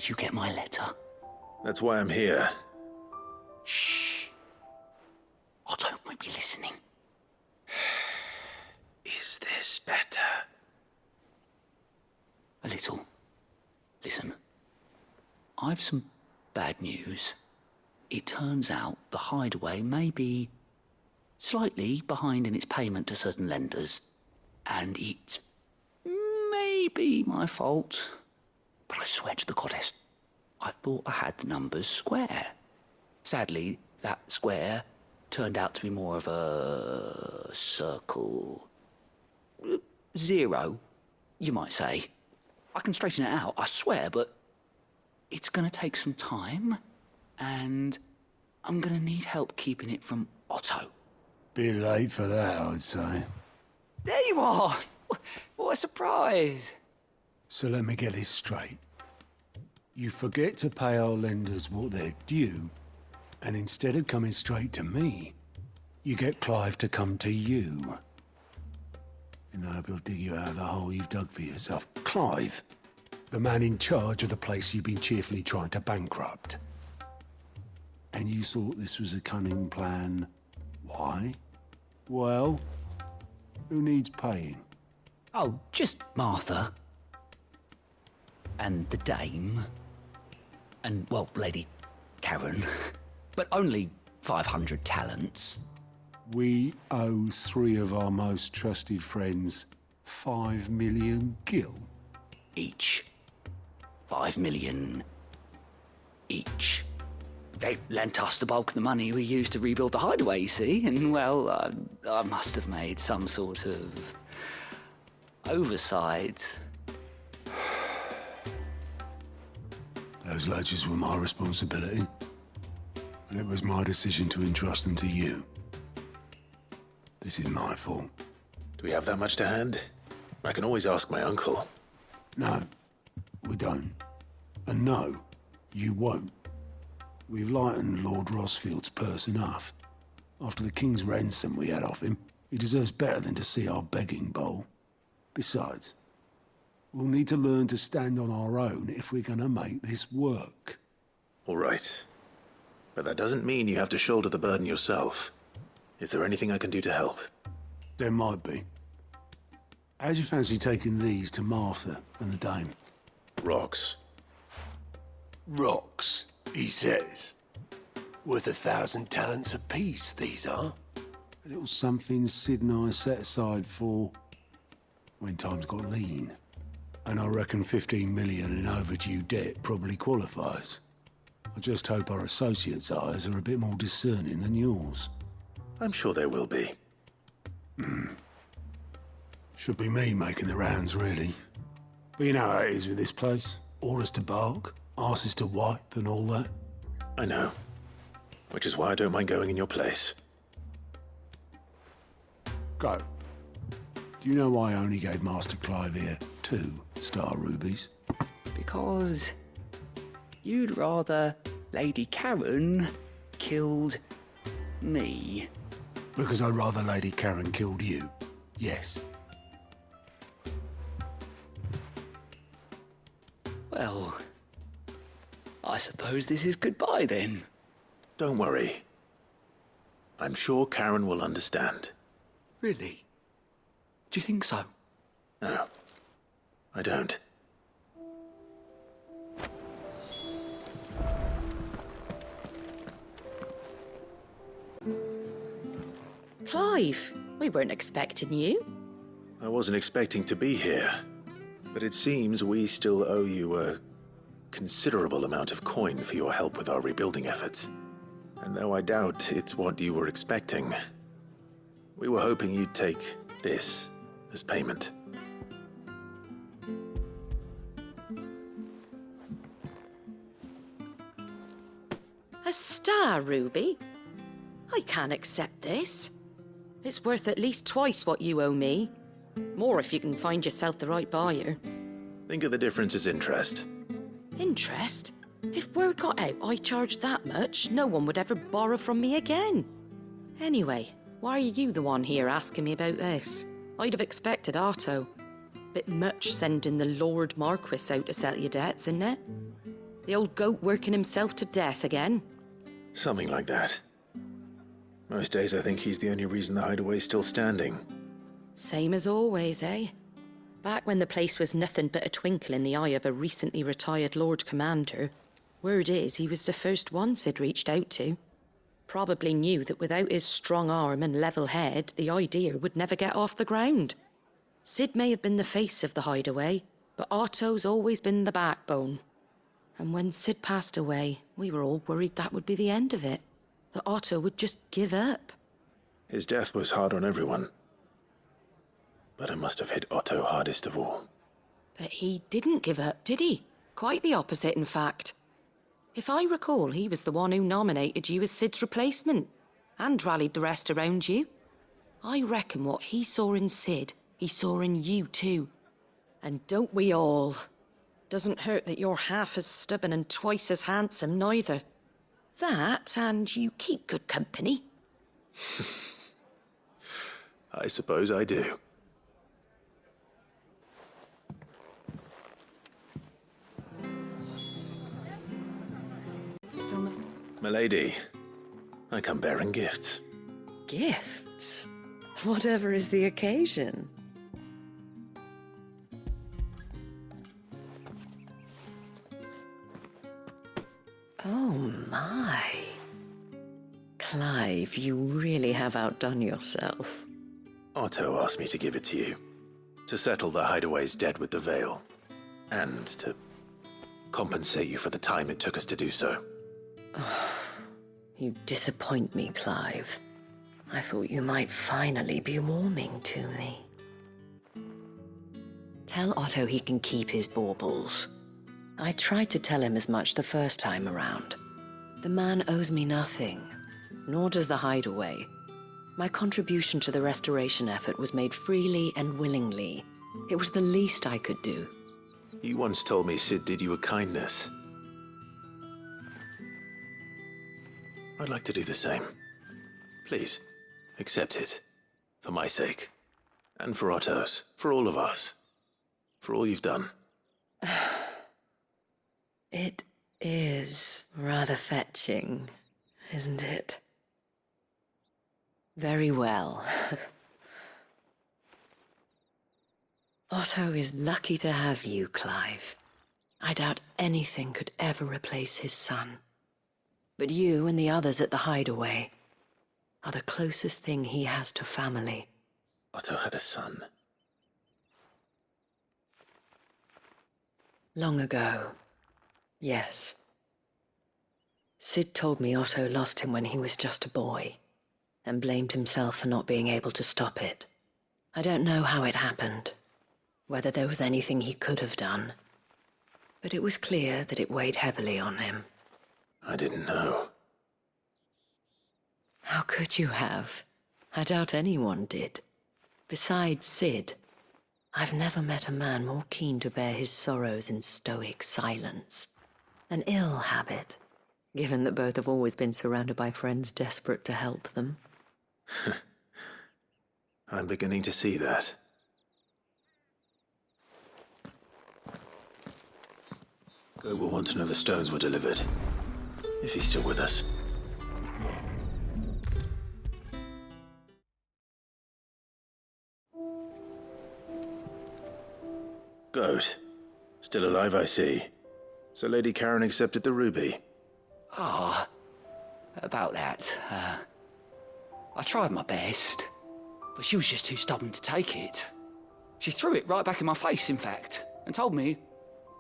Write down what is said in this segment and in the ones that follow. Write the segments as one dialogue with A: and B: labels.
A: Did you get my letter?
B: That's why I'm here.
A: Shh. Otto might be listening.
B: Is this better?
A: A little. Listen. I've some bad news. It turns out the Hideaway may be slightly behind in its payment to certain lenders, and it may be my fault. But I swear to the goddess, I thought I had the numbers square. Sadly, that square turned out to be more of a circle. 0, you might say. I can straighten it out, I swear, but it's gonna take some time, and I'm gonna need help keeping it from Otto.
C: Bit late for that, I'd say.
A: There you are! What a surprise!
C: So let me get this straight. You forget to pay our lenders what they're due, and instead of coming straight to me, you get Clive to come to you. And I hope he'll dig you out of the hole you've dug for yourself. Clive, the man in charge of the place you've been cheerfully trying to bankrupt. And you thought this was a cunning plan. Why? Well, who needs paying?
A: Oh, just Martha. And the dame. And, well, Lady Karen. But only 500 talents.
C: We owe 3 of our most trusted friends 5 million gil.
A: Each. 5 million each. They lent us the bulk of the money we used to rebuild the Hideaway, you see, and, well, I must have made some sort of oversight.
C: Those ledgers were my responsibility, and it was my decision to entrust them to you. This is my fault.
B: Do we have that much to hand? I can always ask my uncle.
C: No, we don't. And no, you won't. We've lightened Lord Rosfield's purse enough. After the king's ransom we had off him, he deserves better than to see our begging bowl. Besides, we'll need to learn to stand on our own if we're gonna make this work.
B: All right. But that doesn't mean you have to shoulder the burden yourself. Is there anything I can do to help?
C: There might be. How'd you fancy taking these to Martha and the dame?
B: Rocks.
D: Rocks, he says. Worth 1,000 talents apiece, these are.
C: A little something Sid and I set aside for when times got lean. And I reckon 15 million in overdue debt probably qualifies. I just hope our associates' eyes are a bit more discerning than yours.
B: I'm sure there will be.
C: Should be me making the rounds, really. But you know how it is with this place. Orders to bark, arses to wipe, and all that.
B: I know. Which is why I don't mind going in your place.
C: Go. Do you know why I only gave Master Clive here 2 star rubies?
A: Because you'd rather Lady Karen killed me.
C: Because I'd rather Lady Karen killed you. Yes.
A: Well, I suppose this is goodbye then.
B: Don't worry. I'm sure Karen will understand.
A: Really? Do you think so?
B: No, I don't.
E: Clive, we weren't expecting you.
B: I wasn't expecting to be here, but it seems we still owe you a considerable amount of coin for your help with our rebuilding efforts. And though I doubt it's what you were expecting, we were hoping you'd take this as payment.
E: A star ruby? I can't accept this. It's worth at least twice what you owe me. More if you can find yourself the right buyer.
B: Think of the difference as interest.
E: Interest? If word got out I charged that much, no one would ever borrow from me again. Anyway, why are you the one here asking me about this? I'd have expected Otto. Bit much sending the Lord Marquis out to settle your debts, isn't it? The old goat working himself to death again?
B: Something like that. Most days I think he's the only reason the hideaway's still standing.
E: Same as always, eh? Back when the place was nothing but a twinkle in the eye of a recently retired Lord Commander, word is he was the first one Sid reached out to. Probably knew that without his strong arm and level head, the idea would never get off the ground. Sid may have been the face of the hideaway, but Otto's always been the backbone. And when Sid passed away, we were all worried that would be the end of it. That Otto would just give up.
B: His death was hard on everyone. But it must have hit Otto hardest of all.
E: But he didn't give up, did he? Quite the opposite, in fact. If I recall, he was the one who nominated you as Sid's replacement, and rallied the rest around you. I reckon what he saw in Sid, he saw in you too. And don't we all? Doesn't hurt that you're half as stubborn and twice as handsome, neither. That, and you keep good company.
B: I suppose I do. Milady, I come bearing gifts.
E: Gifts? Whatever is the occasion. Oh my. Clive, you really have outdone yourself.
B: Otto asked me to give it to you. To settle the hideaway's debt with the Veil. And to compensate you for the time it took us to do so.
E: You disappoint me, Clive. I thought you might finally be warming to me. Tell Otto he can keep his baubles. I tried to tell him as much the first time around. The man owes me nothing, nor does the hideaway. My contribution to the restoration effort was made freely and willingly. It was the least I could do.
B: You once told me Sid did you a kindness. I'd like to do the same. Please, accept it. For my sake. And for Otto's. For all of us. For all you've done.
E: It is rather fetching, isn't it? Very well. Otto is lucky to have you, Clive. I doubt anything could ever replace his son. But you and the others at the hideaway are the closest thing he has to family.
B: Otto had a son.
E: Long ago, yes. Sid told me Otto lost him when he was just a boy, and blamed himself for not being able to stop it. I don't know how it happened, whether there was anything he could have done, but it was clear that it weighed heavily on him.
B: I didn't know.
E: How could you have? I doubt anyone did. Besides Sid, I've never met a man more keen to bear his sorrows in stoic silence. An ill habit, given that both have always been surrounded by friends desperate to help them.
B: I'm beginning to see that. Goat will want to know the stones were delivered. If he's still with us. Goat. Still alive, I see. So Lady Karen accepted the ruby.
A: Ah, about that. I tried my best, but she was just too stubborn to take it. She threw it right back in my face, in fact, and told me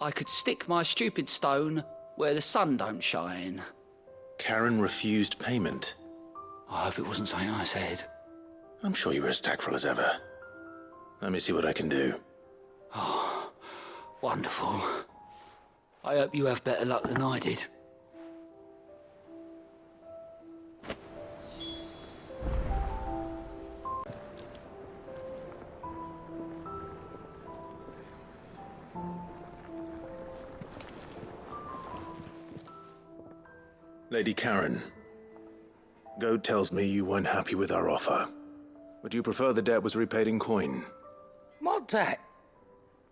A: I could stick my stupid stone where the sun don't shine.
B: Karen refused payment.
A: I hope it wasn't something I said.
B: I'm sure you were as tactful as ever. Let me see what I can do.
A: Oh, wonderful. I hope you have better luck than I did.
B: Lady Karen, Goat tells me you weren't happy with our offer. Would you prefer the debt was repaid in coin?
F: What debt?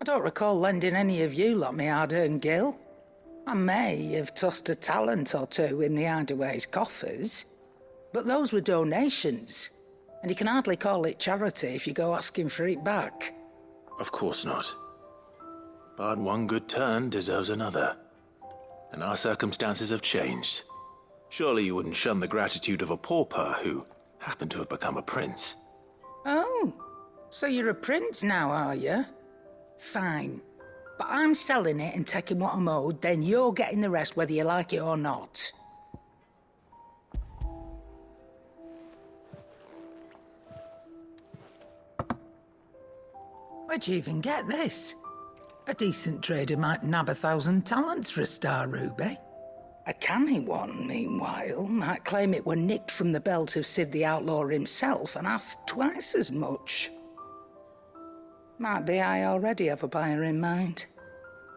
F: I don't recall lending any of you like me hard-earned gil. I may have tossed a talent or two in the Hideaway's coffers, but those were donations, and you can hardly call it charity if you go asking for it back.
B: Of course not. But one good turn deserves another. And our circumstances have changed. Surely you wouldn't shun the gratitude of a pauper who happened to have become a prince.
F: Oh, so you're a prince now, are you? Fine. But I'm selling it and taking what I'm owed, then you're getting the rest whether you like it or not. Where'd you even get this? A decent trader might nab 1,000 talents for a star ruby. A canny one, meanwhile, might claim it were nicked from the belt of Sid the Outlaw himself and ask twice as much. Might be I already have a buyer in mind.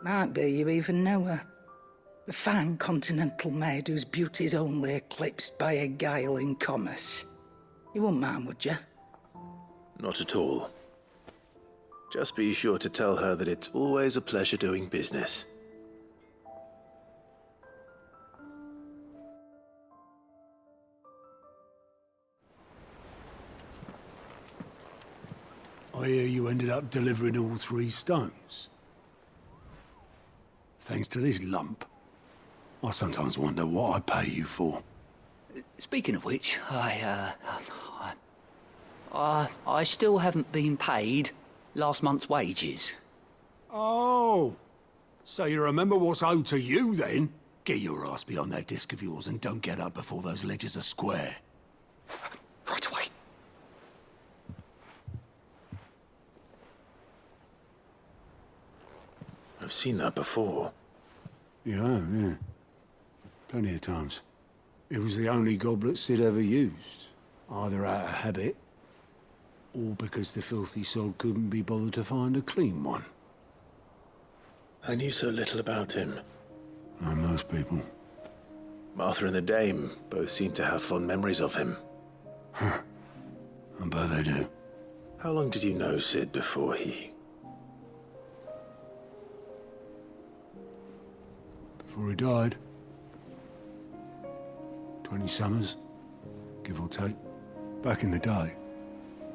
F: Might be you even know her. A fine continental maid whose beauty's only eclipsed by a guile in commerce. You wouldn't mind, would you?
B: Not at all. Just be sure to tell her that it's always a pleasure doing business.
C: I hear you ended up delivering all 3 stones. Thanks to this lump. I sometimes wonder what I pay you for.
A: Speaking of which, I still haven't been paid last month's wages.
C: Oh, so you remember what's owed to you then? Get your ass behind that disc of yours and don't get up before those ledgers are square.
A: Right away.
B: I've seen that before.
C: Yeah. Plenty of times. It was the only goblet Sid ever used, either out of habit, or because the filthy sod couldn't be bothered to find a clean one.
B: I knew so little about him.
C: Like most people.
B: Martha and the Dame both seem to have fond memories of him.
C: I bet they do.
B: How long did you know Sid before he...
C: Before he died. 20 summers, give or take. Back in the day,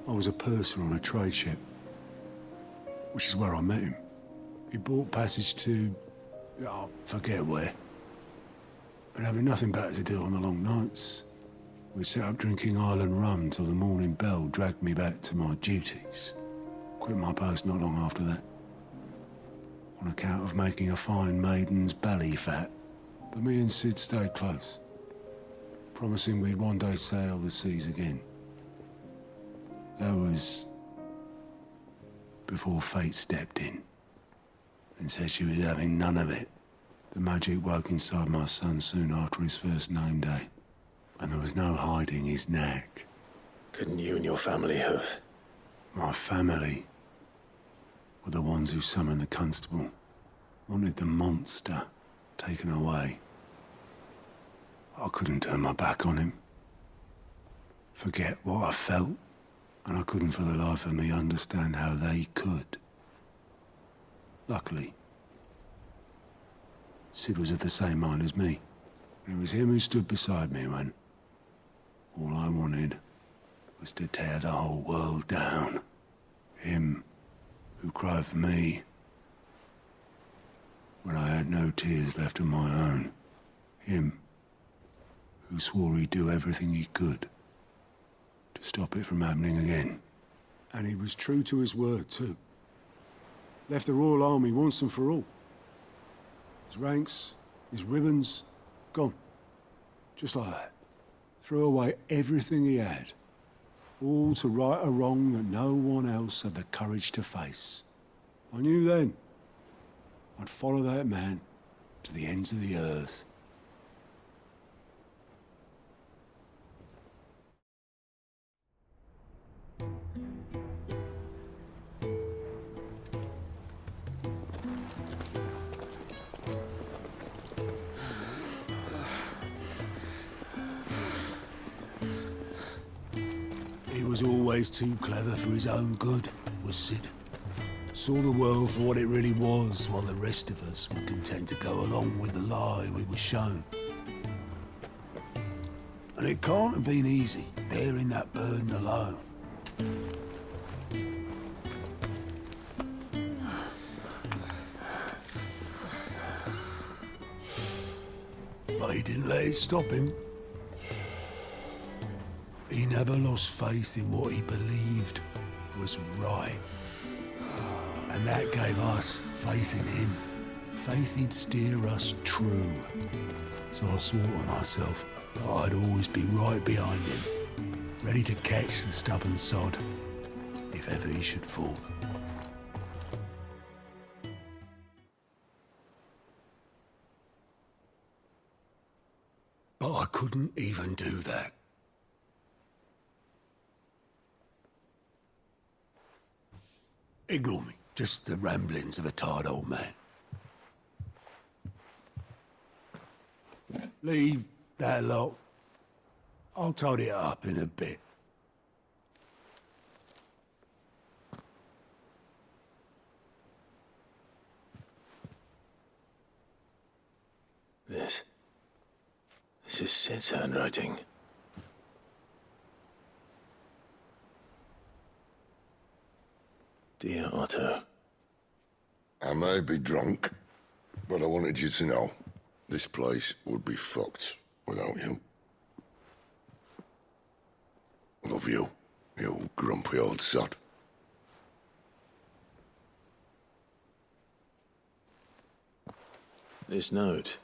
C: I was a purser on a trade ship, which is where I met him. He bought passage to... I forget where. And having nothing better to do on the long nights, we sat up drinking island rum till the morning bell dragged me back to my duties. Quit my post not long after that, on account of making a fine maiden's belly fat. But me and Sid stayed close, promising we'd one day sail the seas again. That was before fate stepped in and said she was having none of it. The magic woke inside my son soon after his first name day, and there was no hiding his knack.
B: Couldn't you and your family have...
C: My family were the ones who summoned the constable, wanted the monster taken away. I couldn't turn my back on him, forget what I felt, and I couldn't for the life of me understand how they could. Luckily, Sid was of the same mind as me. It was him who stood beside me when all I wanted was to tear the whole world down. Him who cried for me when I had no tears left of my own. Him who swore he'd do everything he could to stop it from happening again. And he was true to his word, too. Left the Royal Army once and for all. His ranks, his ribbons, gone. Just like that. Threw away everything he had. All to right a wrong that no one else had the courage to face. I knew then I'd follow that man to the ends of the earth. He was always too clever for his own good, was Sid. Saw the world for what it really was, while the rest of us were content to go along with the lie we were shown. And it can't have been easy, bearing that burden alone. But he didn't let it stop him. He never lost faith in what he believed was right. And that gave us faith in him. Faith he'd steer us true. So I swore to myself that I'd always be right behind him, ready to catch the stubborn sod, if ever he should fall. But I couldn't even do that. Ignore me. Just the ramblings of a tired old man. Leave that lot. I'll tidy it up in a bit.
B: This is Sid's handwriting. Dear Otto.
G: I may be drunk, but I wanted you to know this place would be fucked without you. Love you, you grumpy old sod.
B: This note.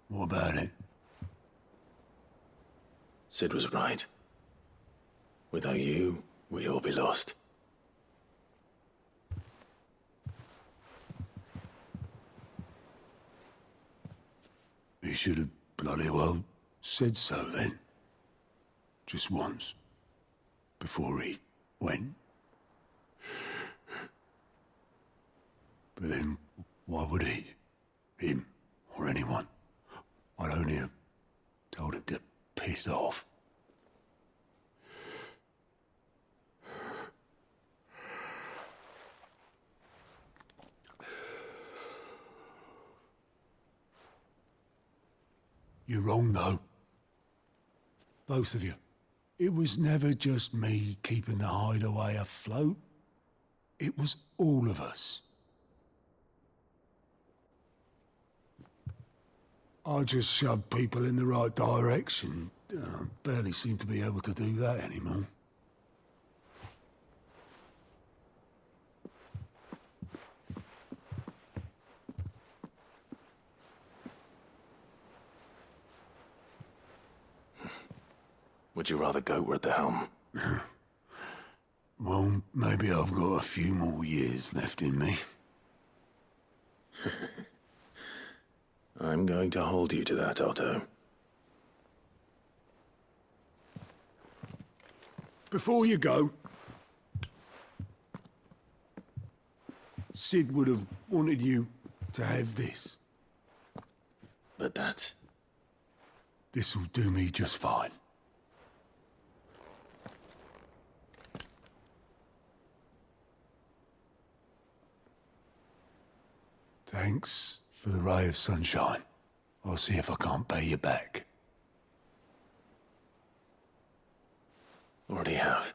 C: What about it?
B: Sid was right. Without you, we'd all be lost.
C: He should have bloody well said so then. Just once. Before he went. But then, why would he? Him, or anyone? I'd only have told him to piss off. You're wrong, though. Both of you. It was never just me keeping the hideaway afloat. It was all of us. I just shoved people in the right direction. I barely seem to be able to do that anymore.
B: Would you rather goat were at the helm?
C: Well, maybe I've got a few more years left in me.
B: I'm going to hold you to that, Otto.
C: Before you go, Sid would have wanted you to have this.
B: But that's...
C: This'll do me just fine. Thanks for the ray of sunshine. I'll see if I can't pay you back.
B: already have.